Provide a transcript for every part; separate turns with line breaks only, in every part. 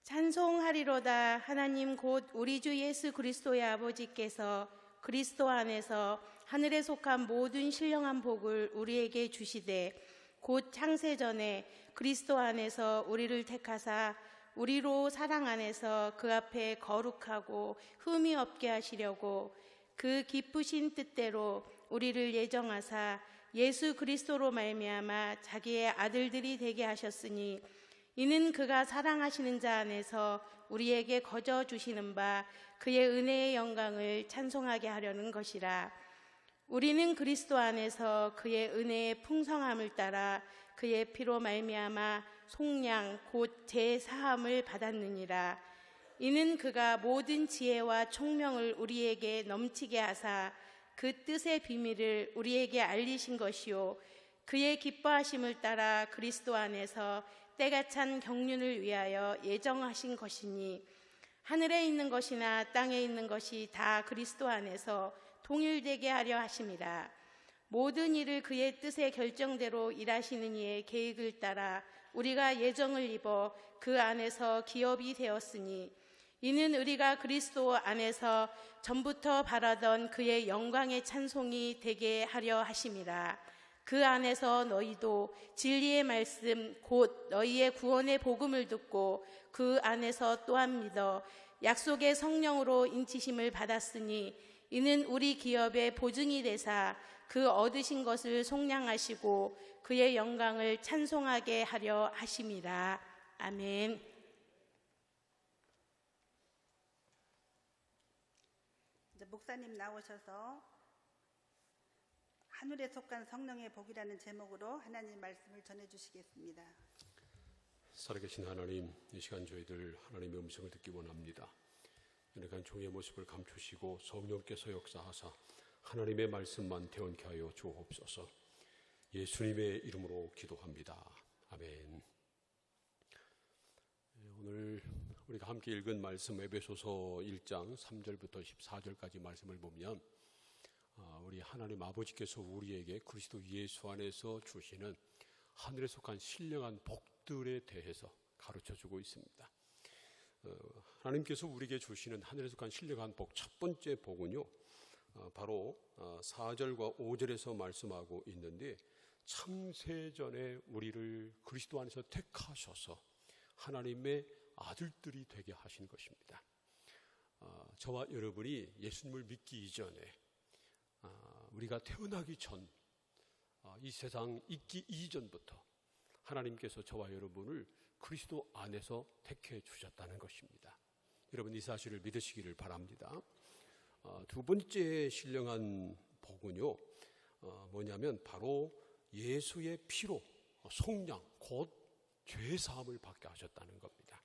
찬송하리로다. 하나님 곧 우리 주 예수 그리스도의 아버지께서 그리스도 안에서 하늘에 속한 모든 신령한 복을 우리에게 주시되 곧 창세전에 그리스도 안에서 우리를 택하사 우리로 사랑 안에서 그 앞에 거룩하고 흠이 없게 하시려고 그 기쁘신 뜻대로 우리를 예정하사 예수 그리스도로 말미암아 자기의 아들들이 되게 하셨으니 이는 그가 사랑하시는 자 안에서 우리에게 거저 주시는 바 그의 은혜의 영광을 찬송하게 하려는 것이라. 우리는 그리스도 안에서 그의 은혜의 풍성함을 따라 그의 피로 말미암아 속량 곧 제사함을 받았느니라. 이는 그가 모든 지혜와 총명을 우리에게 넘치게 하사 그 뜻의 비밀을 우리에게 알리신 것이요 그의 기뻐하심을 따라 그리스도 안에서 때가 찬 경륜을 위하여 예정하신 것이니 하늘에 있는 것이나 땅에 있는 것이 다 그리스도 안에서 통일되게 하려 하심이라. 모든 일을 그의 뜻의 결정대로 일하시는 이의 계획을 따라 우리가 예정을 입어 그 안에서 기업이 되었으니 이는 우리가 그리스도 안에서 전부터 바라던 그의 영광의 찬송이 되게 하려 하심이라. 그 안에서 너희도 진리의 말씀 곧 너희의 구원의 복음을 듣고 그 안에서 또한 믿어 약속의 성령으로 인치심을 받았으니 이는 우리 기업의 보증이 되사 그 얻으신 것을 속량하시고 그의 영광을 찬송하게 하려 하심이라. 아멘.
이제 목사님 나오셔서 하늘에 속한 성령의 복이라는 제목으로 하나님 말씀을 전해주시겠습니다.
살아계신 하나님, 이 시간 저희들 하나님의 음성을 듣기 원합니다. 연약한 종의 모습을 감추시고 성령께서 역사하사 하나님의 말씀만 대언케 하여 주옵소서. 예수님의 이름으로 기도합니다. 아멘. 오늘 우리가 함께 읽은 말씀 에베소서 1장 3절부터 14절까지 말씀을 보면 우리 하나님 아버지께서 우리에게 그리스도 예수 안에서 주시는 하늘에 속한 신령한 복들에 대해서 가르쳐주고 있습니다. 하나님께서 우리에게 주시는 하늘에 속한 신령한 복, 첫 번째 복은요, 바로 4절과 5절에서 말씀하고 있는데, 창세전에 우리를 그리스도 안에서 택하셔서 하나님의 아들들이 되게 하신 것입니다. 저와 여러분이 예수님을 믿기 이전에, 우리가 태어나기 전, 이 세상 있기 이전부터 하나님께서 저와 여러분을 그리스도 안에서 택해 주셨다는 것입니다. 여러분 이 사실을 믿으시기를 바랍니다. 두 번째 신령한 복은요, 뭐냐면 바로 예수의 피로 속량 곧 죄사함을 받게 하셨다는 겁니다.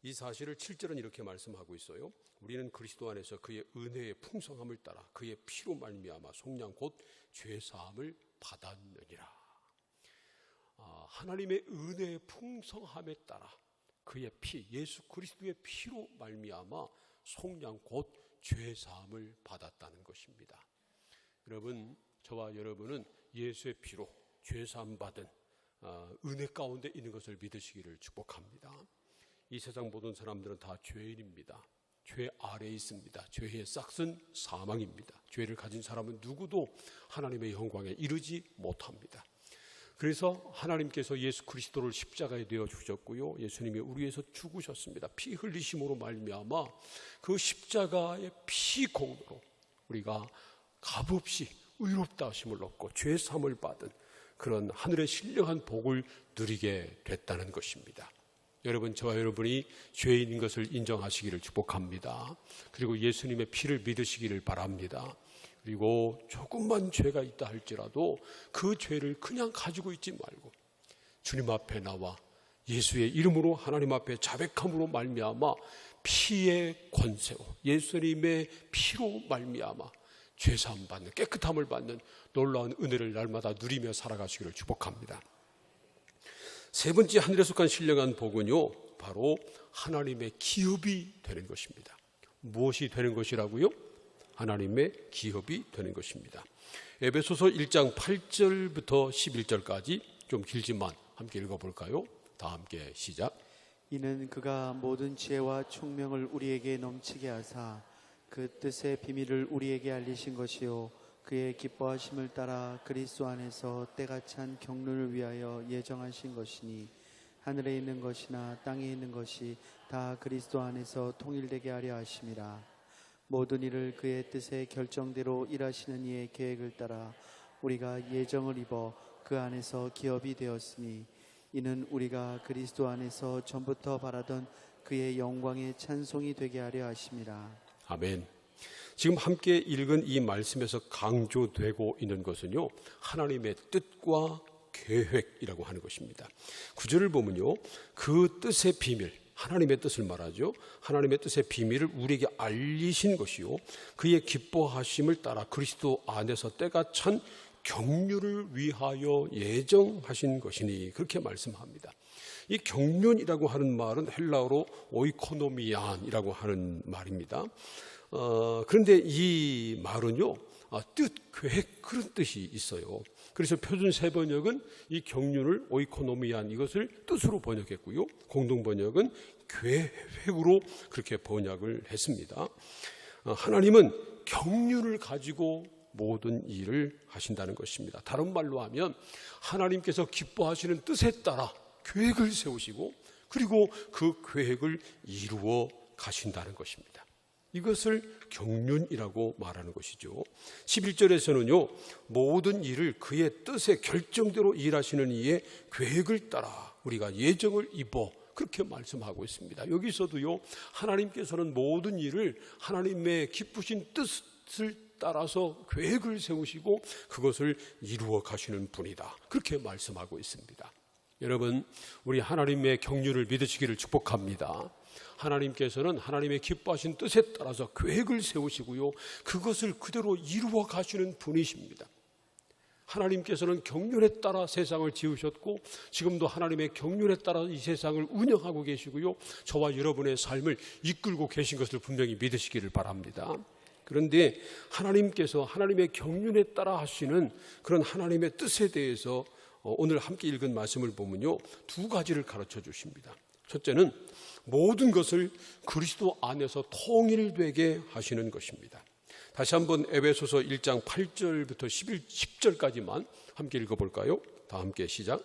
이 사실을 7절은 이렇게 말씀하고 있어요. 우리는 그리스도 안에서 그의 은혜의 풍성함을 따라 그의 피로 말미암아 속량 곧 죄사함을 받았느니라. 하나님의 은혜의 풍성함에 따라 그의 피, 예수 그리스도의 피로 말미암아 속량 곧 죄사함을 받았다는 것입니다. 여러분, 저와 여러분은 예수의 피로 죄사함 받은 은혜 가운데 있는 것을 믿으시기를 축복합니다. 이 세상 모든 사람들은 다 죄인입니다. 죄 아래에 있습니다. 죄의 싹은 사망입니다. 죄를 가진 사람은 누구도 하나님의 영광에 이르지 못합니다. 그래서 하나님께서 예수 그리스도를 십자가에 내어 주셨고요, 예수님이 우리 위해서 죽으셨습니다. 피 흘리심으로 말미암아 그 십자가의 피 공로로 우리가 값없이 의롭다 하심을 얻고 죄 사함을 받은 그런 하늘의 신령한 복을 누리게 됐다는 것입니다. 여러분, 저와 여러분이 죄인인 것을 인정하시기를 축복합니다. 그리고 예수님의 피를 믿으시기를 바랍니다. 그리고 조금만 죄가 있다 할지라도 그 죄를 그냥 가지고 있지 말고 주님 앞에 나와 예수의 이름으로 하나님 앞에 자백함으로 말미암아 피의 권세로 예수님의 피로 말미암아 죄사함 받는, 깨끗함을 받는 놀라운 은혜를 날마다 누리며 살아가시기를 축복합니다. 세 번째 하늘에 속한 신령한 복은요, 바로 하나님의 기업이 되는 것입니다. 무엇이 되는 것이라고요? 하나님의 기업이 되는 것입니다. 에베소서 1장 8절부터 11절까지 좀 길지만 함께 읽어볼까요? 다 함께 시작.
이는 그가 모든 지혜와 총명을 우리에게 넘치게 하사 그 뜻의 비밀을 우리에게 알리신 것이요 그의 기뻐하심을 따라 그리스도 안에서 때가 찬 경륜을 위하여 예정하신 것이니 하늘에 있는 것이나 땅에 있는 것이 다 그리스도 안에서 통일되게 하려 하심이라. 모든 일을 그의 뜻의 결정대로 일하시는 이의 계획을 따라 우리가 예정을 입어 그 안에서 기업이 되었으니 이는 우리가 그리스도 안에서 전부터 바라던 그의 영광의 찬송이 되게 하려 하심이라.
아멘. 지금 함께 읽은 이 말씀에서 강조되고 있는 것은요, 하나님의 뜻과 계획이라고 하는 것입니다. 구절을 보면요, 그 뜻의 비밀, 하나님의 뜻을 말하죠. 하나님의 뜻의 비밀을 우리에게 알리신 것이요, 그의 기뻐하심을 따라 그리스도 안에서 때가 찬 경륜을 위하여 예정하신 것이니, 그렇게 말씀합니다. 이 경륜이라고 하는 말은 헬라어로 오이코노미안이라고 하는 말입니다. 그런데 이 말은요, 뜻, 계획, 그런 뜻이 있어요. 그래서 표준 세번역은 이 경륜을 오이코노미안, 이것을 뜻으로 번역했고요, 공동 번역은 계획으로 그렇게 번역을 했습니다. 하나님은 경륜을 가지고 모든 일을 하신다는 것입니다. 다른 말로 하면 하나님께서 기뻐하시는 뜻에 따라 계획을 세우시고 그리고 그 계획을 이루어 가신다는 것입니다. 이것을 경륜이라고 말하는 것이죠. 11절에서는요, 모든 일을 그의 뜻의 결정대로 일하시는 이의 계획을 따라 우리가 예정을 입어, 그렇게 말씀하고 있습니다. 여기서도요, 하나님께서는 모든 일을 하나님의 기쁘신 뜻을 따라서 계획을 세우시고 그것을 이루어 가시는 분이다, 그렇게 말씀하고 있습니다. 여러분, 우리 하나님의 경륜을 믿으시기를 축복합니다. 하나님께서는 하나님의 기뻐하신 뜻에 따라서 계획을 세우시고요, 그것을 그대로 이루어 가시는 분이십니다. 하나님께서는 경륜에 따라 세상을 지으셨고 지금도 하나님의 경륜에 따라 이 세상을 운영하고 계시고요, 저와 여러분의 삶을 이끌고 계신 것을 분명히 믿으시기를 바랍니다. 그런데 하나님께서 하나님의 경륜에 따라 하시는 그런 하나님의 뜻에 대해서 오늘 함께 읽은 말씀을 보면요, 두 가지를 가르쳐 주십니다. 첫째는 모든 것을 그리스도 안에서 통일되게 하시는 것입니다. 다시 한번 에베소서 1장 8절부터 10절까지만 함께 읽어볼까요? 다 함께 시작.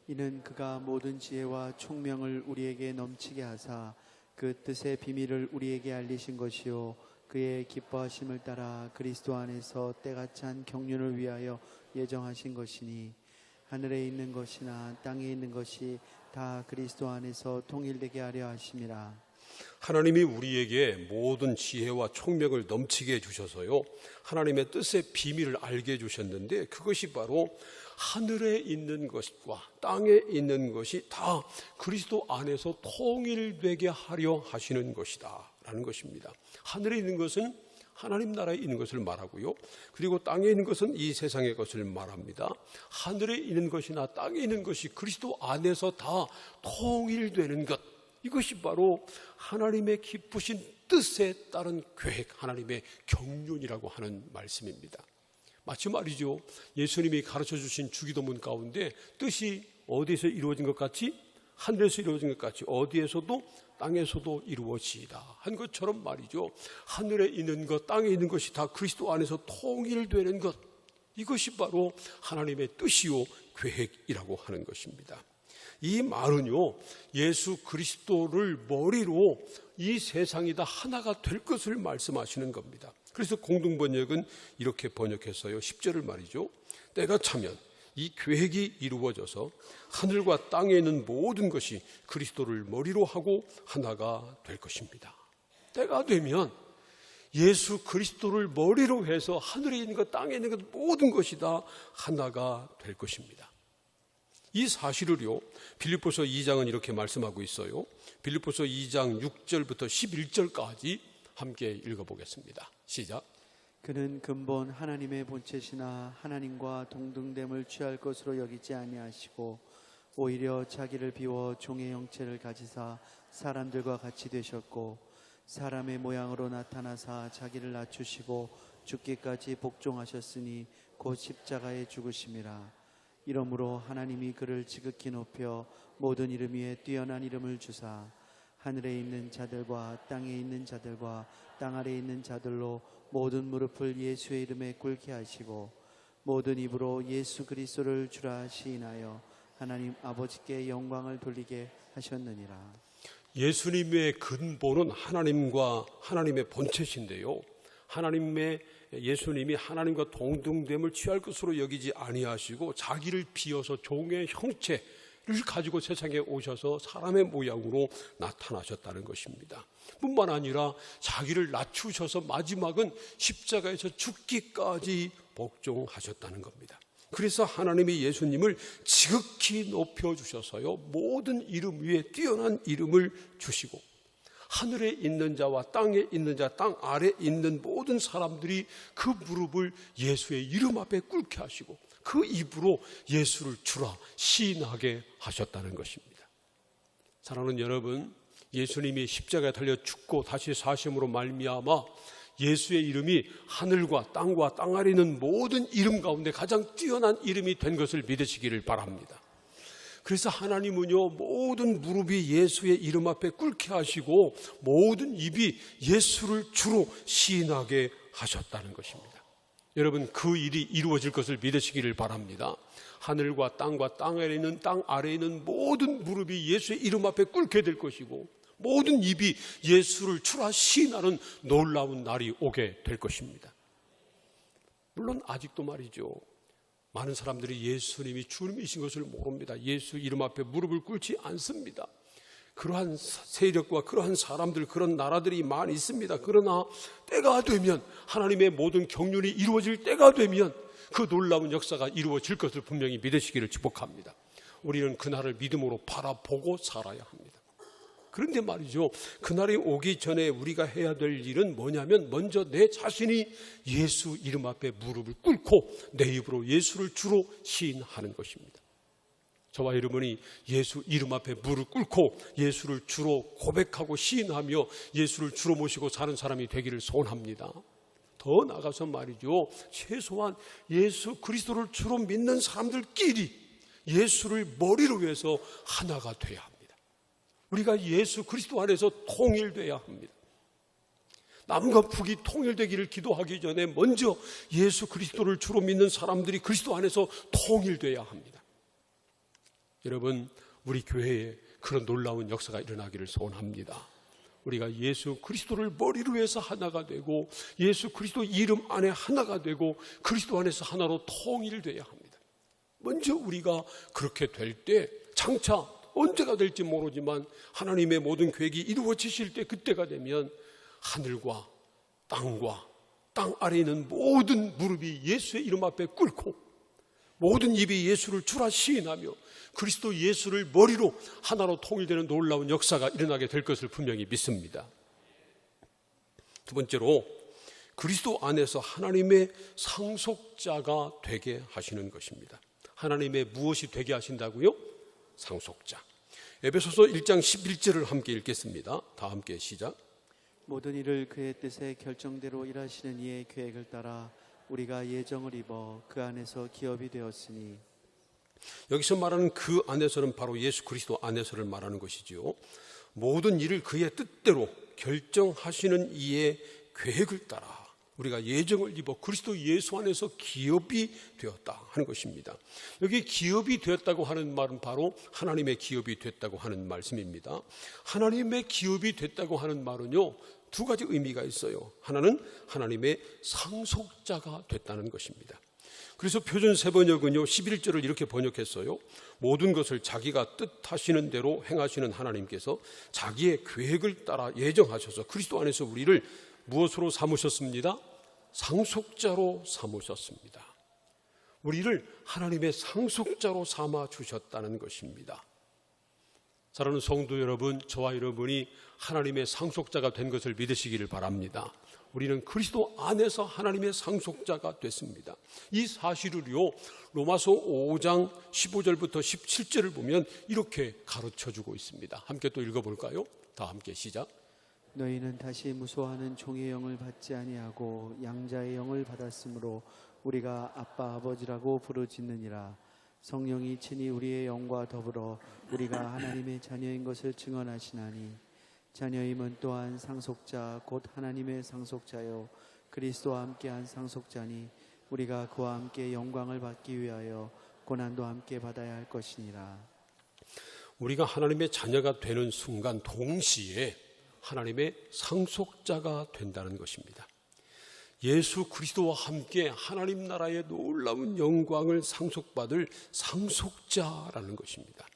이는 그가 모든 지혜와 총명을 우리에게 넘치게 하사 그 뜻의 비밀을 우리에게 알리신 것이요 그의 기뻐하심을 따라 그리스도 안에서 때가 찬 경륜을 위하여 예정하신 것이니 하늘에 있는 것이나 땅에 있는 것이 다 그리스도 안에서 통일되게 하려 하심이라.
하나님이 우리에게 모든 지혜와 총명을 넘치게 해주셔서요, 하나님의 뜻의 비밀을 알게 해주셨는데 그것이 바로 하늘에 있는 것과 땅에 있는 것이 다 그리스도 안에서 통일되게 하려 하시는 것이다 라는 것입니다. 하늘에 있는 것은 하나님 나라에 있는 것을 말하고요, 그리고 땅에 있는 것은 이 세상의 것을 말합니다. 하늘에 있는 것이나 땅에 있는 것이 그리스도 안에서 다 통일되는 것, 이것이 바로 하나님의 기쁘신 뜻에 따른 계획, 하나님의 경륜이라고 하는 말씀입니다. 마치 말이죠, 예수님이 가르쳐 주신 주기도문 가운데 뜻이 어디에서 이루어진 것 같이, 하늘에서 이루어진 것 같이 어디에서도 땅에서도 이루어지이다 한 것처럼 말이죠, 하늘에 있는 것, 땅에 있는 것이 다 그리스도 안에서 통일되는 것, 이것이 바로 하나님의 뜻이요 계획이라고 하는 것입니다. 이 말은요, 예수 그리스도를 머리로 이 세상이 다 하나가 될 것을 말씀하시는 겁니다. 그래서 공동번역은 이렇게 번역했어요. 10절을 말이죠, 때가 차면 이 계획이 이루어져서 하늘과 땅에 있는 모든 것이 그리스도를 머리로 하고 하나가 될 것입니다. 때가 되면 예수 그리스도를 머리로 해서 하늘에 있는 것, 땅에 있는 것, 모든 것이 다 하나가 될 것입니다. 이 사실을요, 빌립보서 2장은 이렇게 말씀하고 있어요. 빌립보서 2장 6절부터 11절까지 함께 읽어보겠습니다. 시작.
그는 근본 하나님의 본체시나 하나님과 동등됨을 취할 것으로 여기지 아니하시고 오히려 자기를 비워 종의 형체를 가지사 사람들과 같이 되셨고 사람의 모양으로 나타나사 자기를 낮추시고 죽기까지 복종하셨으니 곧 십자가에 죽으심이라. 이러므로 하나님이 그를 지극히 높여 모든 이름 위에 뛰어난 이름을 주사 하늘에 있는 자들과 땅에 있는 자들과 땅 아래에 있는 자들로 모든 무릎을 예수의 이름에 꿇게 하시고 모든 입으로 예수 그리스도를 주라 시인하여 하나님 아버지께 영광을 돌리게 하셨느니라.
예수님의 근본은 하나님과 하나님의 본체신데요. 예수님이 하나님과 동등됨을 취할 것으로 여기지 아니하시고 자기를 비어서 종의 형체를 가지고 세상에 오셔서 사람의 모양으로 나타나셨다는 것입니다. 뿐만 아니라 자기를 낮추셔서 마지막은 십자가에서 죽기까지 복종하셨다는 겁니다. 그래서 하나님이 예수님을 지극히 높여주셔서요, 모든 이름 위에 뛰어난 이름을 주시고 하늘에 있는 자와 땅에 있는 자, 땅 아래에 있는 모든 사람들이 그 무릎을 예수의 이름 앞에 꿇게 하시고 그 입으로 예수를 주라 시인하게 하셨다는 것입니다. 사랑하는 여러분, 예수님이 십자가에 달려 죽고 다시 사심으로 말미암아 예수의 이름이 하늘과 땅과 땅 아래 있는 모든 이름 가운데 가장 뛰어난 이름이 된 것을 믿으시기를 바랍니다. 그래서 하나님은요, 모든 무릎이 예수의 이름 앞에 꿇게 하시고 모든 입이 예수를 주로 시인하게 하셨다는 것입니다. 여러분, 그 일이 이루어질 것을 믿으시기를 바랍니다. 하늘과 땅과 땅 아래에 있는 모든 무릎이 예수의 이름 앞에 꿇게 될 것이고 모든 입이 예수를 주라 시인하는 놀라운 날이 오게 될 것입니다. 물론 아직도 말이죠, 많은 사람들이 예수님이 주님이신 것을 모릅니다. 예수 이름 앞에 무릎을 꿇지 않습니다. 그러한 세력과 그러한 사람들, 그런 나라들이 많이 있습니다. 그러나 때가 되면, 하나님의 모든 경륜이 이루어질 때가 되면 그 놀라운 역사가 이루어질 것을 분명히 믿으시기를 축복합니다. 우리는 그날을 믿음으로 바라보고 살아야 합니다. 그런데 말이죠, 그날이 오기 전에 우리가 해야 될 일은 뭐냐면 먼저 내 자신이 예수 이름 앞에 무릎을 꿇고 내 입으로 예수를 주로 시인하는 것입니다. 저와 여러분이 예수 이름 앞에 무릎 꿇고 예수를 주로 고백하고 시인하며 예수를 주로 모시고 사는 사람이 되기를 소원합니다. 더 나아가서 말이죠, 최소한 예수 그리스도를 주로 믿는 사람들끼리 예수를 머리로 해서 하나가 돼야 합니다. 우리가 예수 그리스도 안에서 통일돼야 합니다. 남과 북이 통일되기를 기도하기 전에 먼저 예수 그리스도를 주로 믿는 사람들이 그리스도 안에서 통일돼야 합니다. 여러분, 우리 교회에 그런 놀라운 역사가 일어나기를 소원합니다. 우리가 예수 그리스도를 머리로 해서 하나가 되고 예수 그리스도 이름 안에 하나가 되고 그리스도 안에서 하나로 통일돼야 합니다. 먼저 우리가 그렇게 될 때, 장차 언제가 될지 모르지만 하나님의 모든 계획이 이루어지실 때, 그때가 되면 하늘과 땅과 땅 아래에 있는 모든 무릎이 예수의 이름 앞에 꿇고 모든 입이 예수를 주라 시인하며 그리스도 예수를 머리로 하나로 통일되는 놀라운 역사가 일어나게 될 것을 분명히 믿습니다. 두 번째로, 그리스도 안에서 하나님의 상속자가 되게 하시는 것입니다. 하나님의 무엇이 되게 하신다고요? 상속자. 에베소서 1장 11절을 함께 읽겠습니다. 다 함께 시작.
모든 일을 그의 뜻에 결정대로 일하시는 이의 계획을 따라 우리가 예정을 입어 그 안에서 기업이 되었으니.
여기서 말하는 그 안에서는 바로 예수 그리스도 안에서를 말하는 것이지요. 모든 일을 그의 뜻대로 결정하시는 이의 계획을 따라 우리가 예정을 입어 그리스도 예수 안에서 기업이 되었다 하는 것입니다. 여기 기업이 되었다고 하는 말은 바로 하나님의 기업이 됐다고 하는 말씀입니다. 하나님의 기업이 됐다고 하는 말은요, 두 가지 의미가 있어요. 하나는 하나님의 상속자가 됐다는 것입니다. 그래서 표준 세번역은요 11절을 이렇게 번역했어요. 모든 것을 자기가 뜻하시는 대로 행하시는 하나님께서 자기의 계획을 따라 예정하셔서 그리스도 안에서 우리를 무엇으로 삼으셨습니다? 상속자로 삼으셨습니다. 우리를 하나님의 상속자로 삼아 주셨다는 것입니다. 사랑하는 성도 여러분, 저와 여러분이 하나님의 상속자가 된 것을 믿으시기를 바랍니다. 우리는 그리스도 안에서 하나님의 상속자가 됐습니다. 이 사실을요, 로마서 5장 15절부터 17절을 보면 이렇게 가르쳐주고 있습니다. 함께 또 읽어볼까요? 다 함께 시작.
너희는 다시 무소하는 종의 영을 받지 아니하고 양자의 영을 받았으므로 우리가 아빠 아버지라고 부르짖느니라. 성령이 친히 우리의 영과 더불어 우리가 하나님의 자녀인 것을 증언하시나니 자녀임은 또한 상속자 곧 하나님의 상속자요 그리스도와 함께한 상속자니 우리가 그와 함께 영광을 받기 위하여 고난도 함께 받아야 할 것이니라.
우리가 하나님의 자녀가 되는 순간 동시에 하나님의 상속자가 된다는 것입니다. 예수 그리스도와 함께 하나님 나라의 놀라운 영광을 상속받을 상속자라는 것입니다.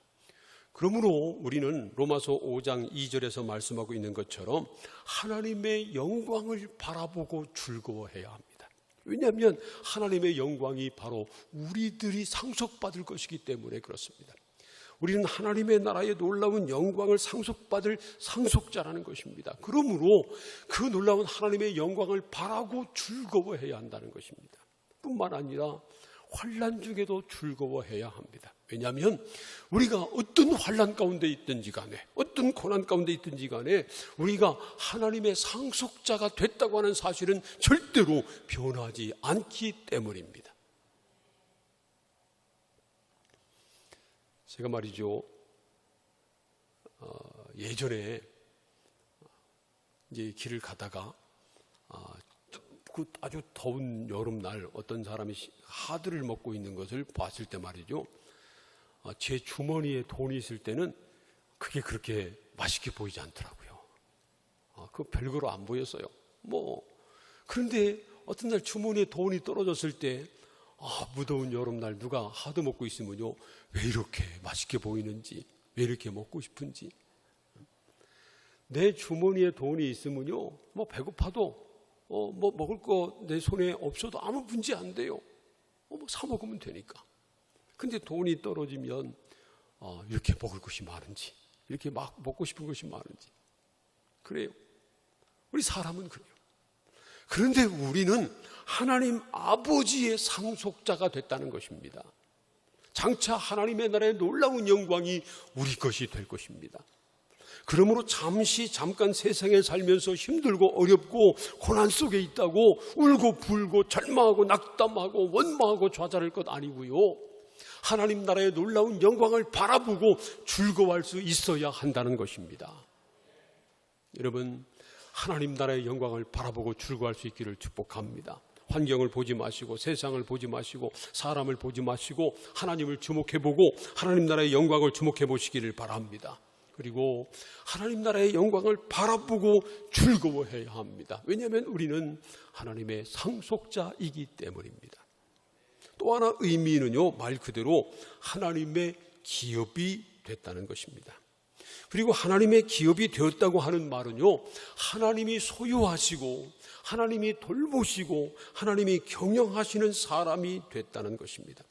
그러므로 우리는 로마서 5장 2절에서 말씀하고 있는 것처럼 하나님의 영광을 바라보고 즐거워해야 합니다. 왜냐하면 하나님의 영광이 바로 우리들이 상속받을 것이기 때문에 그렇습니다. 우리는 하나님의 나라의 놀라운 영광을 상속받을 상속자라는 것입니다. 그러므로 그 놀라운 하나님의 영광을 바라고 즐거워해야 한다는 것입니다. 뿐만 아니라 환난 중에도 즐거워해야 합니다. 왜냐하면 우리가 어떤 환난 가운데 있든지 간에 어떤 고난 가운데 있든지 간에 우리가 하나님의 상속자가 됐다고 하는 사실은 절대로 변하지 않기 때문입니다. 제가 말이죠, 예전에 이제 길을 가다가 그 아주 더운 여름날 어떤 사람이 하드를 먹고 있는 것을 봤을 때 말이죠, 제 주머니에 돈이 있을 때는 그게 그렇게 맛있게 보이지 않더라고요. 그 별거로 안 보였어요. 그런데 어떤 날 주머니에 돈이 떨어졌을 때 무더운 여름날 누가 하드 먹고 있으면요, 왜 이렇게 맛있게 보이는지, 왜 이렇게 먹고 싶은지. 내 주머니에 돈이 있으면요, 배고파도 먹을 거 내 손에 없어도 아무 문제 안 돼요. 사 먹으면 되니까. 근데 돈이 떨어지면 이렇게 먹을 것이 많은지, 이렇게 막 먹고 싶은 것이 많은지. 그래요. 우리 사람은 그래요. 그런데 우리는 하나님 아버지의 상속자가 됐다는 것입니다. 장차 하나님의 나라의 놀라운 영광이 우리 것이 될 것입니다. 그러므로 잠깐 세상에 살면서 힘들고 어렵고 고난 속에 있다고 울고 불고 절망하고 낙담하고 원망하고 좌절할 것 아니고요, 하나님 나라의 놀라운 영광을 바라보고 즐거워할 수 있어야 한다는 것입니다. 여러분, 하나님 나라의 영광을 바라보고 즐거워할 수 있기를 축복합니다. 환경을 보지 마시고 세상을 보지 마시고 사람을 보지 마시고 하나님을 주목해보고 하나님 나라의 영광을 주목해보시기를 바랍니다. 그리고 하나님 나라의 영광을 바라보고 즐거워해야 합니다. 왜냐하면 우리는 하나님의 상속자이기 때문입니다. 또 하나 의미는요, 말 그대로 하나님의 기업이 됐다는 것입니다. 그리고 하나님의 기업이 되었다고 하는 말은요, 하나님이 소유하시고 하나님이 돌보시고 하나님이 경영하시는 사람이 됐다는 것입니다.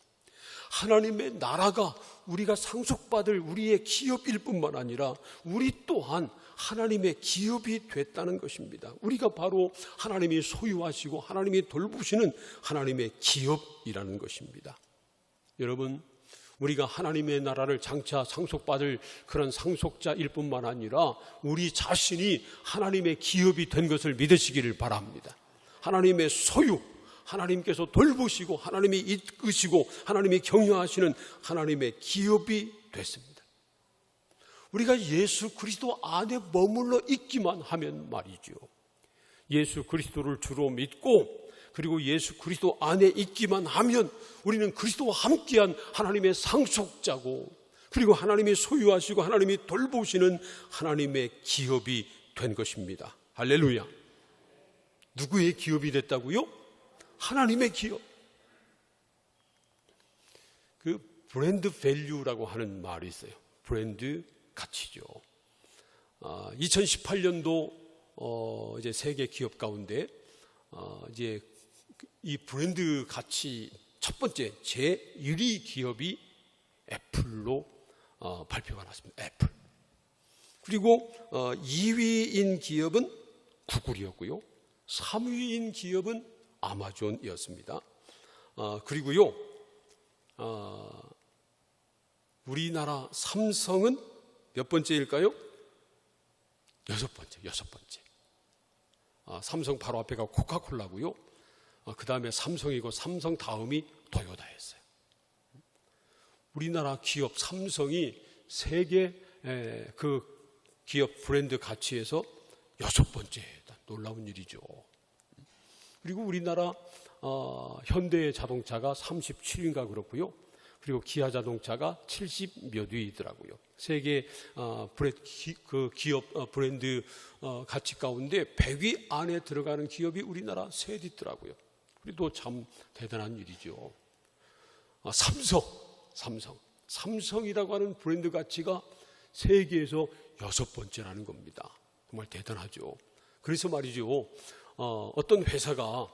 하나님의 나라가 우리가 상속받을 우리의 기업일 뿐만 아니라 우리 또한 하나님의 기업이 됐다는 것입니다. 우리가 바로 하나님이 소유하시고 하나님이 돌보시는 하나님의 기업이라는 것입니다. 여러분, 우리가 하나님의 나라를 장차 상속받을 그런 상속자일 뿐만 아니라 우리 자신이 하나님의 기업이 된 것을 믿으시기를 바랍니다. 하나님의 소유, 하나님께서 돌보시고 하나님이 이끄시고 하나님이 경영하시는 하나님의 기업이 됐습니다. 우리가 예수 그리스도 안에 머물러 있기만 하면 말이죠, 예수 그리스도를 주로 믿고 그리고 예수 그리스도 안에 있기만 하면 우리는 그리스도와 함께한 하나님의 상속자고 그리고 하나님이 소유하시고 하나님이 돌보시는 하나님의 기업이 된 것입니다. 할렐루야. 누구의 기업이 됐다고요? 하나님의 기업. 그 브랜드 밸류라고 하는 말이 있어요. 브랜드 가치죠. 2018년도 이제 세계 기업 가운데 이제 이 브랜드 가치 첫 번째 제1위 기업이 애플로 발표가 났습니다. 애플. 그리고 2위인 기업은 구글이었고요. 3위인 기업은 아마존이었습니다. 그리고요, 우리나라 삼성은 몇 번째일까요? 여섯 번째. 삼성 바로 앞에가 코카콜라고요. 그 다음에 삼성이고 삼성 다음이 토요타였어요. 우리나라 기업 삼성이 세계 그 기업 브랜드 가치에서 6번째, 놀라운 일이죠. 그리고 우리나라 현대 자동차가 37위인가 그렇고요. 그리고 기아 자동차가 70몇 위더라고요. 세계 기업 브랜드 가치 가운데 100위 안에 들어가는 기업이 우리나라 셋 있더라고요. 그래도 참 대단한 일이죠. 삼성이라고 하는 브랜드 가치가 세계에서 6번째라는 겁니다. 정말 대단하죠. 그래서 말이죠. 어떤 회사가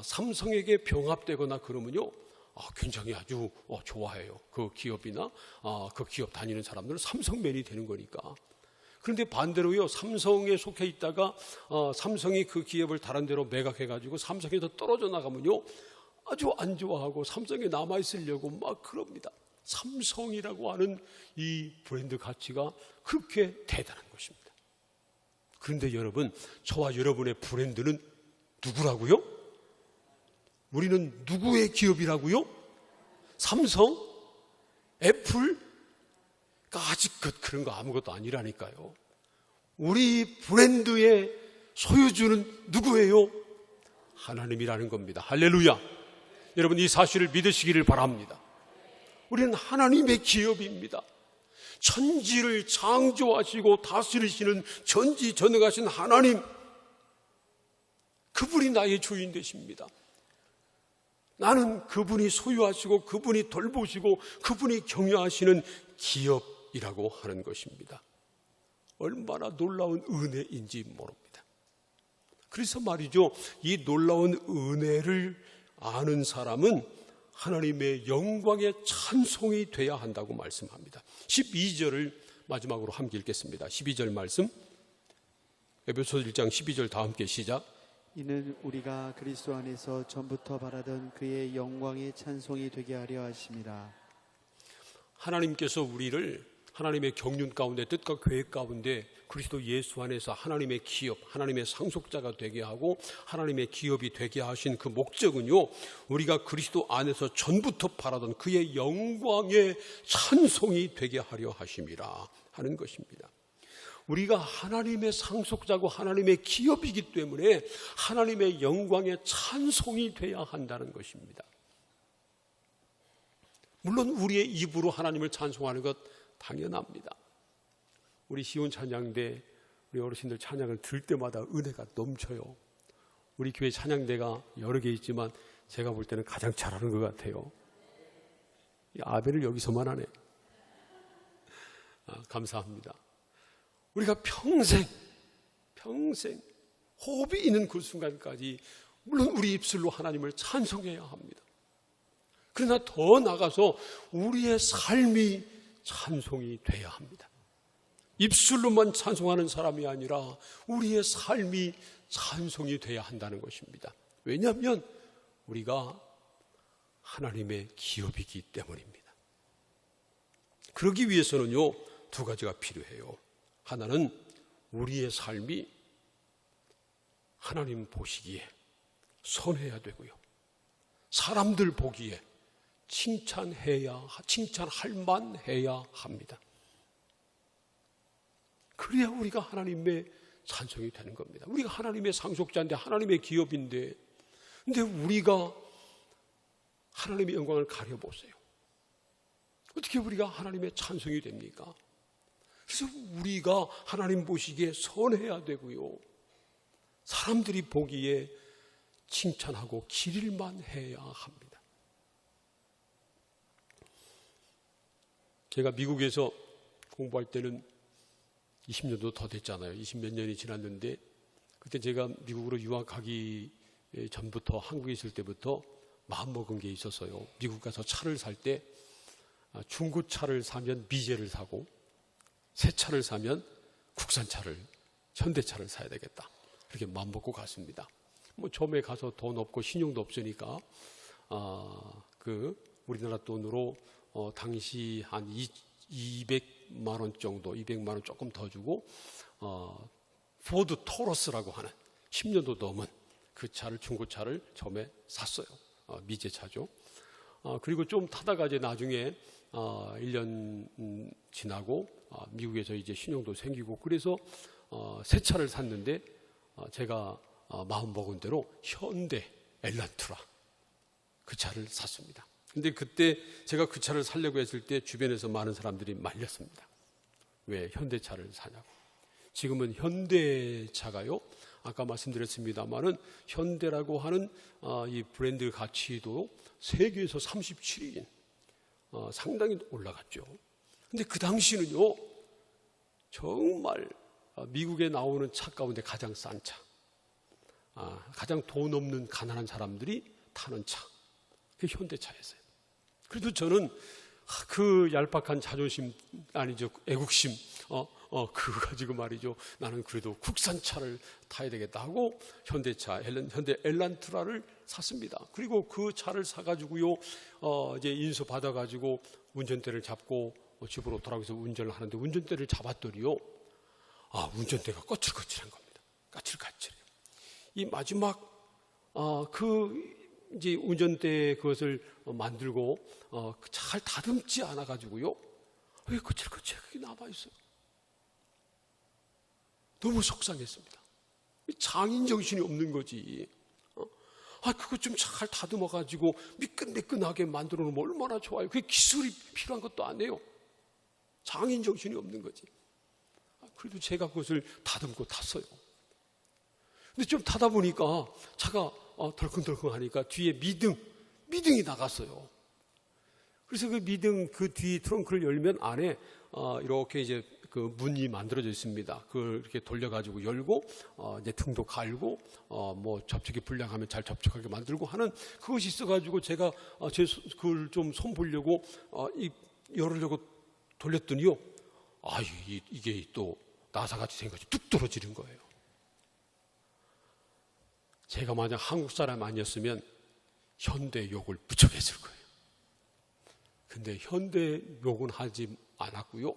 삼성에게 병합되거나 그러면요, 굉장히 아주 좋아해요. 그 기업이나 그 기업 다니는 사람들은 삼성맨이 되는 거니까. 그런데 반대로요, 삼성에 속해 있다가 삼성이 그 기업을 다른 데로 매각해가지고 삼성에서 떨어져 나가면요, 아주 안 좋아하고 삼성에 남아있으려고 막 그럽니다. 삼성이라고 하는 이 브랜드 가치가 그렇게 대단한 것입니다. 그런데 여러분, 저와 여러분의 브랜드는 누구라고요? 우리는 누구의 기업이라고요? 삼성? 애플? 아직 그런 거 아무것도 아니라니까요. 우리 브랜드의 소유주는 누구예요? 하나님이라는 겁니다. 할렐루야. 여러분, 이 사실을 믿으시기를 바랍니다. 우리는 하나님의 기업입니다. 천지를 창조하시고 다스리시는 전지전능하신 하나님, 그분이 나의 주인 되십니다. 나는 그분이 소유하시고 그분이 돌보시고 그분이 경영하시는 기업이라고 하는 것입니다. 얼마나 놀라운 은혜인지 모릅니다. 그래서 말이죠, 이 놀라운 은혜를 아는 사람은 하나님의 영광의 찬송이 돼야 한다고 말씀합니다. 12절을 마지막으로 함께 읽겠습니다. 12절 말씀, 에베소서 1장 12절 다 함께 시작.
이는 우리가 그리스도 안에서 전부터 바라던 그의 영광의 찬송이 되게 하려 하심이라.
하나님께서 우리를 하나님의 경륜 가운데, 뜻과 계획 가운데 그리스도 예수 안에서 하나님의 기업, 하나님의 상속자가 되게 하고 하나님의 기업이 되게 하신 그 목적은요, 우리가 그리스도 안에서 전부터 바라던 그의 영광의 찬송이 되게 하려 하심이라 하는 것입니다. 우리가 하나님의 상속자고 하나님의 기업이기 때문에 하나님의 영광의 찬송이 돼야 한다는 것입니다. 물론 우리의 입으로 하나님을 찬송하는 것 당연합니다. 우리 시온 찬양대, 우리 어르신들 찬양을 들을 때마다 은혜가 넘쳐요. 우리 교회 찬양대가 여러 개 있지만 제가 볼 때는 가장 잘하는 것 같아요. 이 아벨을 여기서만 하네. 감사합니다. 우리가 평생 호흡이 있는 그 순간까지 물론 우리 입술로 하나님을 찬송해야 합니다. 그러나 더 나아가서 우리의 삶이 찬송이 돼야 합니다. 입술로만 찬송하는 사람이 아니라 우리의 삶이 찬송이 돼야 한다는 것입니다. 왜냐하면 우리가 하나님의 기업이기 때문입니다. 그러기 위해서는요, 두 가지가 필요해요. 하나는 우리의 삶이 하나님 보시기에 선해야 되고요, 사람들 보기에 칭찬할 만해야 합니다. 그래야 우리가 하나님의 찬송이 되는 겁니다. 우리가 하나님의 상속자인데, 하나님의 기업인데, 근데 우리가 하나님의 영광을 가려보세요. 어떻게 우리가 하나님의 찬송이 됩니까? 그래서 우리가 하나님 보시기에 선해야 되고요, 사람들이 보기에 칭찬하고 기릴만 해야 합니다. 제가 미국에서 공부할 때는 20년도 더 됐잖아요. 20몇 년이 지났는데, 그때 제가 미국으로 유학하기 전부터, 한국에 있을 때부터 마음먹은 게 있었어요. 미국 가서 차를 살 때 중고차를 사면 미제를 사고, 새 차를 사면 국산차를, 현대차를 사야 되겠다, 그렇게 마음먹고 갔습니다. 처음에 가서 돈 없고 신용도 없으니까 우리나라 돈으로 당시 한 200만 원 정도, 200만 원 조금 더 주고 포드 토러스라고 하는 10년도 넘은 그 차를, 중고차를 처음에 샀어요. 미제차죠. 그리고 좀 타다가 이제 나중에 1년 지나고 미국에서 이제 신용도 생기고 그래서 새 차를 샀는데 제가 마음 먹은 대로 현대 엘란트라 그 차를 샀습니다. 근데 그때 제가 그 차를 사려고 했을 때 주변에서 많은 사람들이 말렸습니다. 왜 현대차를 사냐고. 지금은 현대차가요, 아까 말씀드렸습니다만은 현대라고 하는 이 브랜드 가치도 세계에서 37위인 상당히 올라갔죠. 근데 그 당시는요, 정말 미국에 나오는 차 가운데 가장 싼 차, 가장 돈 없는 가난한 사람들이 타는 차, 그게 현대차였어요. 그래도 저는 그 얄팍한 자존심, 아니죠, 애국심, 그거 가지고 말이죠, 나는 그래도 국산차를 타야 되겠다 하고 현대 엘란트라를 샀습니다. 그리고 그 차를 사가지고요, 이제 인수 받아가지고 운전대를 잡고 집으로 돌아가서 운전을 하는데 운전대를 잡았더니요, 운전대가 거칠거칠한 겁니다. 까칠까칠해요. 이 마지막 이제 운전대 그것을 만들고 잘 다듬지 않아 가지고요, 왜 거칠거칠하게 남아 있어요? 너무 속상했습니다. 장인 정신이 없는 거지. 그거 좀 잘 다듬어 가지고 미끈미끈하게 만들어 놓으면 얼마나 좋아요. 그게 기술이 필요한 것도 아니에요. 장인 정신이 없는 거지. 그래도 제가 그것을 다듬고 탔어요. 근데 좀 타다 보니까 차가 덜컹덜컹 하니까 뒤에 미등이 나갔어요. 그래서 그 뒤 트렁크를 열면 안에 이렇게 이제 그 문이 만들어져 있습니다. 그걸 이렇게 돌려가지고 열고 이제 등도 갈고 뭐 접촉이 불량하면 잘 접촉하게 만들고 하는 그것이 있어가지고 제가 그걸 좀 손 보려고 열으려고 돌렸더니요, 이게 또 나사같이 생겨서 뚝 떨어지는 거예요. 제가 만약 한국 사람 아니었으면 현대 욕을 무척 했을 거예요. 근데 현대 욕은 하지 않았고요,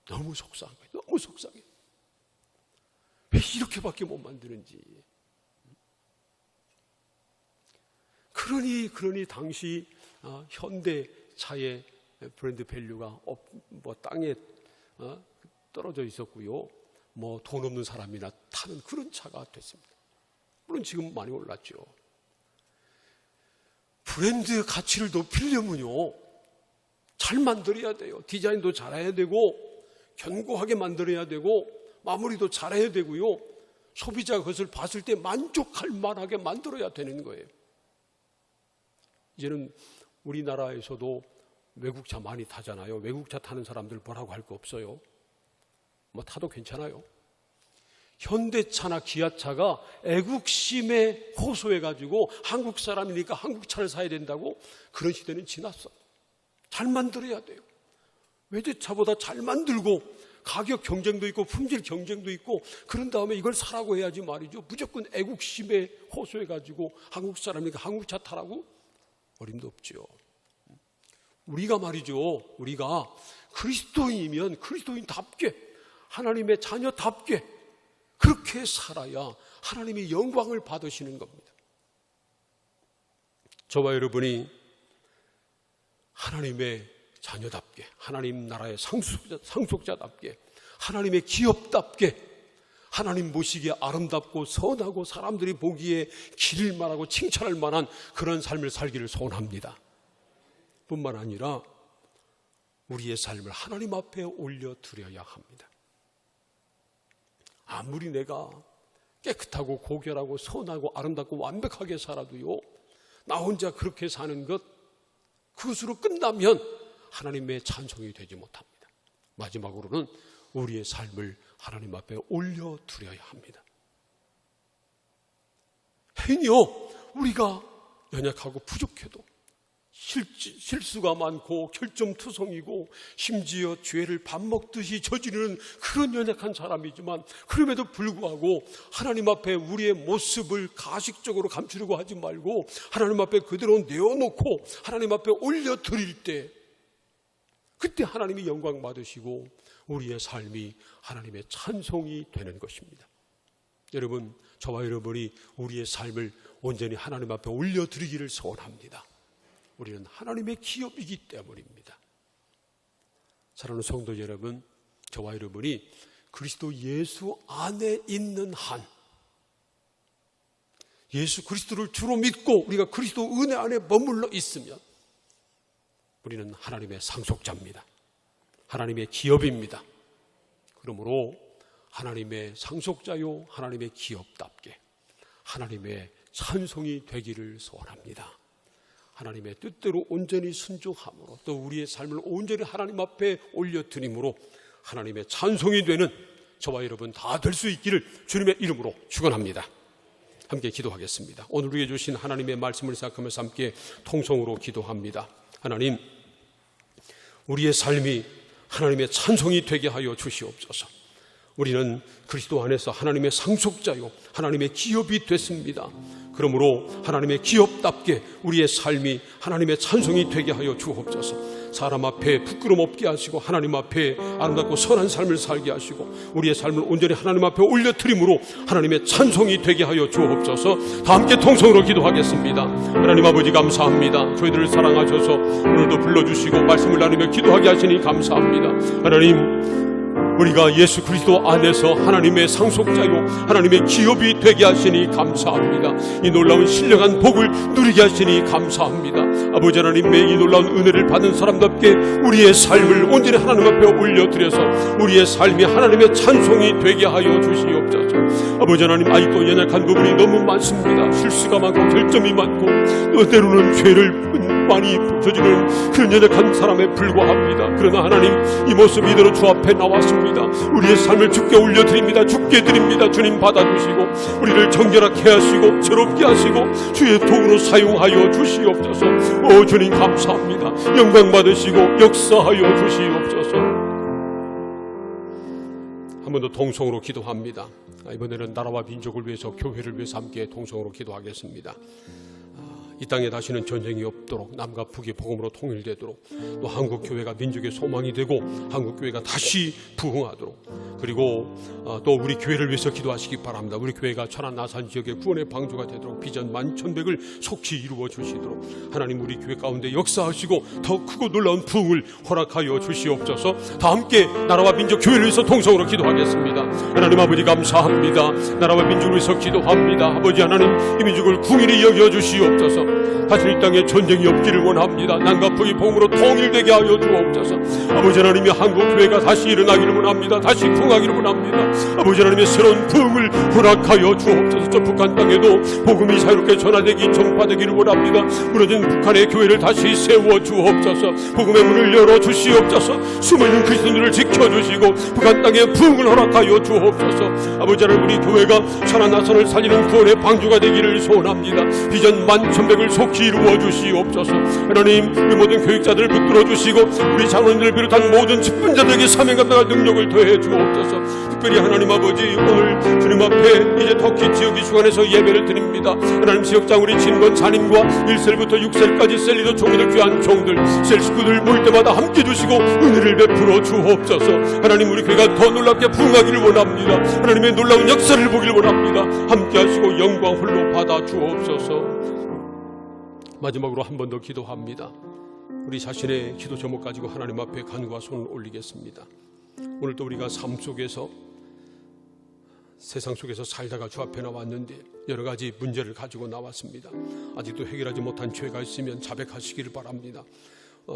너무 속상한 거예요. 너무 속상해. 왜 이렇게밖에 못 만드는지. 그러니 당시 현대차의 브랜드 밸류가 땅에 떨어져 있었고요, 뭐 돈 없는 사람이나 타는 그런 차가 됐습니다. 물론 지금 많이 올랐죠. 브랜드 가치를 높이려면요, 잘 만들어야 돼요. 디자인도 잘해야 되고 견고하게 만들어야 되고 마무리도 잘해야 되고요, 소비자가 그것을 봤을 때 만족할 만하게 만들어야 되는 거예요. 이제는 우리나라에서도 외국차 많이 타잖아요. 외국차 타는 사람들 뭐라고 할 거 없어요. 뭐 타도 괜찮아요. 현대차나 기아차가 애국심에 호소해가지고 한국 사람이니까 한국 차를 사야 된다고, 그런 시대는 지났어요. 잘 만들어야 돼요. 외제차보다 잘 만들고 가격 경쟁도 있고 품질 경쟁도 있고 그런 다음에 이걸 사라고 해야지 말이죠. 무조건 애국심에 호소해가지고 한국 사람이니까 한국 차 타라고? 어림도 없죠. 우리가 말이죠, 우리가 그리스도인이면 그리스도인답게, 하나님의 자녀답게 그렇게 살아야 하나님이 영광을 받으시는 겁니다. 저와 여러분이 하나님의 자녀답게, 하나님 나라의 상속자답게, 하나님의 기업답게, 하나님 보시기에 아름답고 선하고 사람들이 보기에 기릴 만하고 칭찬할 만한 그런 삶을 살기를 소원합니다. 뿐만 아니라 우리의 삶을 하나님 앞에 올려드려야 합니다. 아무리 내가 깨끗하고 고결하고 선하고 아름답고 완벽하게 살아도요, 나 혼자 그렇게 사는 것, 그것으로 끝나면 하나님의 찬송이 되지 못합니다. 마지막으로는 우리의 삶을 하나님 앞에 올려드려야 합니다. 행여 우리가 연약하고 부족해도 실수가 많고 결점투성이고 심지어 죄를 밥 먹듯이 저지르는 그런 연약한 사람이지만, 그럼에도 불구하고 하나님 앞에 우리의 모습을 가식적으로 감추려고 하지 말고 하나님 앞에 그대로 내어놓고 하나님 앞에 올려드릴 때, 그때 하나님이 영광 받으시고 우리의 삶이 하나님의 찬송이 되는 것입니다. 여러분, 저와 여러분이 우리의 삶을 온전히 하나님 앞에 올려드리기를 소원합니다. 우리는 하나님의 기업이기 때문입니다. 사랑하는 성도 여러분, 저와 여러분이 그리스도 예수 안에 있는 한, 예수 그리스도를 주로 믿고 우리가 그리스도 은혜 안에 머물러 있으면 우리는 하나님의 상속자입니다. 하나님의 기업입니다. 그러므로 하나님의 상속자요 하나님의 기업답게 하나님의 찬송이 되기를 소원합니다. 하나님의 뜻대로 온전히 순종함으로 또 우리의 삶을 온전히 하나님 앞에 올려드림으로 하나님의 찬송이 되는 저와 여러분 다 될 수 있기를 주님의 이름으로 축원합니다. 함께 기도하겠습니다. 오늘 우리에게 주신 하나님의 말씀을 생각하면서 함께 통성으로 기도합니다. 하나님, 우리의 삶이 하나님의 찬송이 되게 하여 주시옵소서. 우리는 그리스도 안에서 하나님의 상속자요 하나님의 기업이 됐습니다. 그러므로 하나님의 기업답게 우리의 삶이 하나님의 찬송이 되게 하여 주옵소서. 사람 앞에 부끄럼 없게 하시고 하나님 앞에 아름답고 선한 삶을 살게 하시고 우리의 삶을 온전히 하나님 앞에 올려드림으로 하나님의 찬송이 되게 하여 주옵소서. 다 함께 통성으로 기도하겠습니다. 하나님 아버지 감사합니다. 저희들을 사랑하셔서 오늘도 불러주시고 말씀을 나누며 기도하게 하시니 감사합니다. 하나님, 우리가 예수 그리스도 안에서 하나님의 상속자요 하나님의 기업이 되게 하시니 감사합니다. 이 놀라운 신령한 복을 누리게 하시니 감사합니다. 아버지 하나님의 이 놀라운 은혜를 받은 사람답게 우리의 삶을 온전히 하나님 앞에 올려드려서 우리의 삶이 하나님의 찬송이 되게 하여 주시옵소서. 아버지 하나님, 아직도 연약한 부분이 너무 많습니다. 실수가 많고 결점이 많고 또 때로는 죄를 많이 저지르는 그런 연약한 사람에 불과합니다. 그러나 하나님, 이 모습 이대로 주 앞에 나왔습니다. 우리의 삶을 주께 올려드립니다. 주께 드립니다. 주님 받아주시고 우리를 정결하게 하시고 새롭게 하시고 주의 도구로 사용하여 주시옵소서. 오 주님 감사합니다. 영광 받으시고 역사하여 주시옵소서. 한 번 더 통성으로 기도합니다. 이번에는 나라와 민족을 위해서, 교회를 위해서 함께 통성으로 기도하겠습니다. 이 땅에 다시는 전쟁이 없도록, 남과 북이 복음으로 통일되도록, 또 한국교회가 민족의 소망이 되고 한국교회가 다시 부흥하도록, 그리고 또 우리 교회를 위해서 기도하시기 바랍니다. 우리 교회가 천안 나산 지역의 구원의 방주가 되도록 비전 만천백을 속히 이루어 주시도록 하나님, 우리 교회 가운데 역사하시고 더 크고 놀라운 부흥을 허락하여 주시옵소서. 다 함께 나라와 민족, 교회를 위해서 통성으로 기도하겠습니다. 하나님 아버지 감사합니다. 나라와 민족을 위해서 기도합니다. 아버지 하나님, 이 민족을 궁일이 여겨 주시옵소서. 다시 이 땅에 전쟁이 없기를 원합니다. 남과 북이 복음으로 통일되게 하여 주옵소서. 아버지 하나님이 한국교회가 다시 일어나기를 원합니다. 다시 부흥하기를 원합니다. 아버지 하나님의 새로운 부흥을 허락하여 주옵소서. 저 북한 땅에도 복음이 자유롭게 전하되기, 전파되기를 원합니다. 무너진 북한의 교회를 다시 세워 주옵소서. 복음의 문을 열어 주시옵소서. 숨어있는 그리스도인들을 지켜주시고 북한 땅에 부흥을 허락하여 주옵소서. 아버지 하나님, 우리 교회가 천안 나선을 살리는 구원의 방주가 되기를 소원합니다. 비전 만천백을 속히 이루어 주시옵소서. 하나님, 우리 모든 교육자들을 붙들어 주시고 우리 장로님들을 비롯한 모든 직분자들에게 사명 감당할 능력을 더해 주옵소서. 특별히 하나님 아버지, 오늘 주님 앞에 이제 터키 지역 이 주간에서 예배를 드립니다. 하나님, 지역장 우리 진건 자님과 1셀부터 6셀까지 셀 리더 종들, 귀한 종들, 셀 식구들 모일 때마다 함께 주시고 은혜를 베풀어 주옵소서. 하나님, 우리 교회가 더 놀랍게 부흥하기를 원합니다. 하나님의 놀라운 역사를 보기를 원합니다. 함께 하시고 영광 홀로 받아 주옵소서. 마지막으로 한 번 더 기도합니다. 우리 자신의 기도 제목 가지고 하나님 앞에 간구와 손을 올리겠습니다. 오늘도 우리가 삶 속에서, 세상 속에서 살다가 주 앞에 나왔는데 여러 가지 문제를 가지고 나왔습니다. 아직도 해결하지 못한 죄가 있으면 자백하시기를 바랍니다.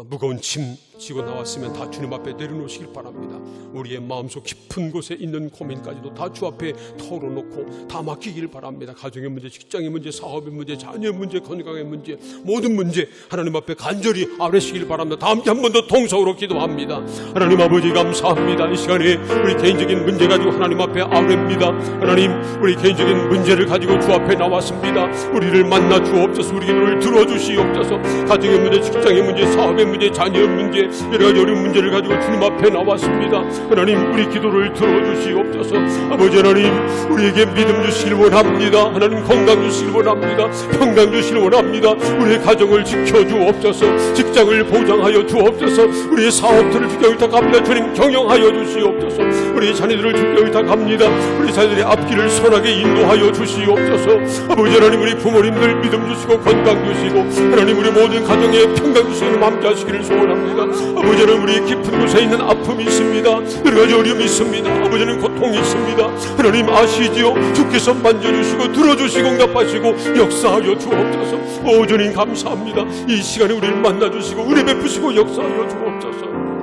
무거운 짐 지고 나왔으면 다 주님 앞에 내려놓으시길 바랍니다. 우리의 마음속 깊은 곳에 있는 고민까지도 다 주 앞에 털어놓고 다 맡기길 바랍니다. 가정의 문제, 직장의 문제, 사업의 문제, 자녀의 문제, 건강의 문제, 모든 문제 하나님 앞에 간절히 아뢰시길 바랍니다. 다 함께 한 번 더 통성으로 기도합니다. 하나님 아버지 감사합니다. 이 시간에 우리 개인적인 문제 가지고 하나님 앞에 아뢰입니다. 하나님, 우리 개인적인 문제를 가지고 주 앞에 나왔습니다. 우리를 만나 주옵소서. 우리 기도를 들어주시옵소서. 가정의 문제, 직장의 문제, 사업의 문제, 자녀의 문제, 여러 가지 어려운 문제를 가지고 주님 앞에 나왔습니다. 하나님, 우리 기도를 들어주시옵소서. 아버지 하나님, 우리에게 믿음 주시길 원합니다. 하나님, 건강 주시길 원합니다. 평강 주시길 원합니다. 우리의 가정을 지켜주옵소서. 직장을 보장하여 주옵소서. 우리의 사업들을 주께 의탁합니다. 주님, 경영하여 주시옵소서. 우리의 자녀들을 주께 의탁합니다. 우리 자녀들의 앞길을 선하게 인도하여 주시옵소서. 아버지 하나님, 우리 부모님들 믿음 주시고 건강 주시고 하나님, 우리 모든 가정에 평강 주시는 함께 하시기를 소원합니다. 아버지는 우리 깊은 곳에 있는 아픔이 있습니다. 여러 가지 어려움이 있습니다. 아버지는 고통이 있습니다. 하나님 아시지요? 주께서 만져주시고 들어주시고 응답하시고 역사하여 주옵소서. 주님 감사합니다. 이 시간에 우리를 만나주시고 은혜 베푸시고 역사하여 주옵소서.